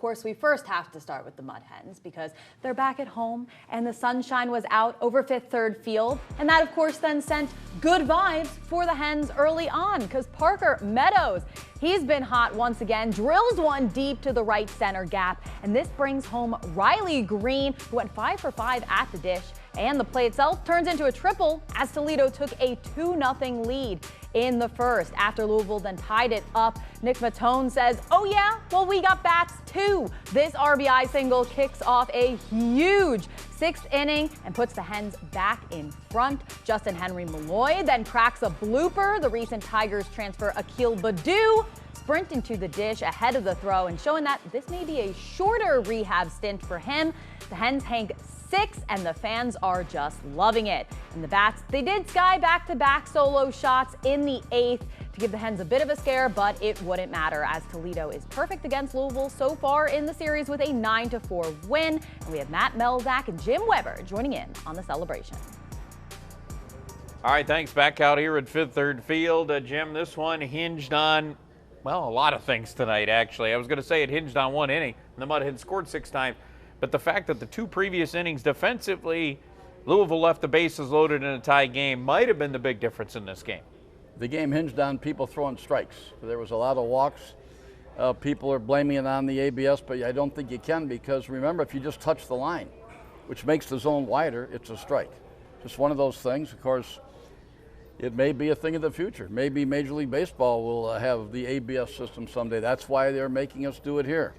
course, we first have to start with the Mud Hens because they're back at home and the sunshine was out over Fifth Third Field. And that, of course, then sent good vibes for the Hens early on because Parker Meadows, he's been hot once again, drills one deep to the right center gap. And this brings home Riley Green, who went 5 for 5 at the dish. And the play itself turns into a triple as Toledo took a 2-0 lead in the first. After Louisville then tied it up, Nick Matone says, oh yeah, well, we got bats too. This RBI single kicks off a huge 6th inning and puts the Hens back in front. Justin Henry Malloy then cracks a blooper. The recent Tigers transfer Akil Baddoo sprint into the dish ahead of the throw and showing that this may be a shorter rehab stint for him. The Hens hang 6 and the fans are just loving it. And the Bats, they did sky back-to-back solo shots in the 8th to give the Hens a bit of a scare, but it wouldn't matter as Toledo is perfect against Louisville so far in the series with a 9-4 win. And we have Matt Melzak and Jim Weber joining in on the celebration. All right, thanks. Back out here at Fifth Third Field. Jim, this one hinged on, well, a lot of things tonight, actually. I was going to say it hinged on one inning, and the Mud Hens scored 6 times. But the fact that the 2 previous innings defensively, Louisville left the bases loaded in a tie game might have been the big difference in this game. The game hinged on people throwing strikes. There was a lot of walks. People are blaming it on the ABS, but I don't think you can because remember, if you just touch the line, which makes the zone wider, it's a strike. Just one of those things. Of course, it may be a thing of the future. Maybe Major League Baseball will have the ABS system someday. That's why they're making us do it here.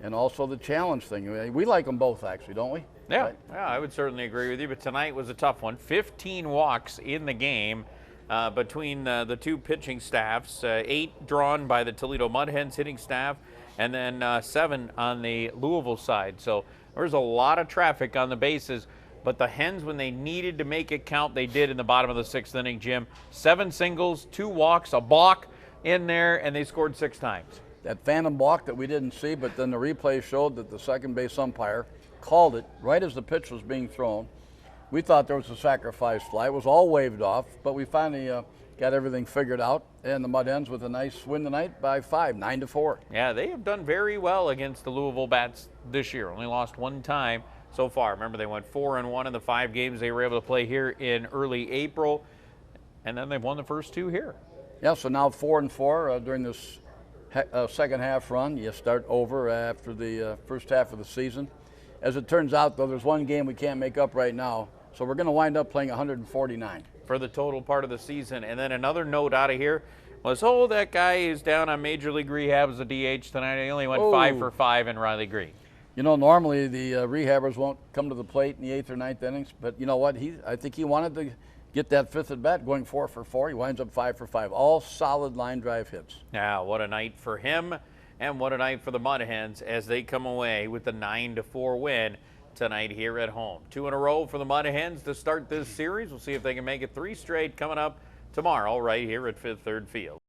And also the challenge thing. We like them both, actually, don't we? Yeah, right? Yeah, I would certainly agree with you. But tonight was a tough one. 15 walks in the game between the 2 pitching staffs. 8 drawn by the Toledo Mud Hens hitting staff, and then 7 on the Louisville side. So there's a lot of traffic on the bases. But the Hens, when they needed to make it count, they did in the bottom of the 6th inning, Jim. 7 singles, 2 walks, a balk in there, and they scored 6 times. That phantom balk that we didn't see, but then the replay showed that the second base umpire called it right as the pitch was being thrown. We thought there was a sacrifice fly. It was all waved off, but we finally got everything figured out, and the Mud Hens with a nice win tonight by 5, 9-4. Yeah, they have done very well against the Louisville Bats this year. Only lost 1 time so far. Remember, they went 4-1 in the 5 games they were able to play here in early April, and then they've won the first 2 here. Yeah, so now 4-4 during this second half run. You start over after the first half of the season. As it turns out, though, there's one game we can't make up right now, so we're going to wind up playing 149. For the total part of the season. And then another note out of here was, oh, that guy is down on Major League Rehab as a DH tonight. He only went 5 for 5 in Riley Green. You know, normally the rehabbers won't come to the plate in the 8th or 9th innings, but you know what? I think he wanted to get that 5th at bat, going 4 for 4. He winds up 5 for 5. All solid line drive hits. Now, what a night for him, and what a night for the Mud Hens as they come away with the 9-4 win tonight here at home. 2 in a row for the Mud Hens to start this series. We'll see if they can make it 3 straight coming up tomorrow right here at Fifth Third Field.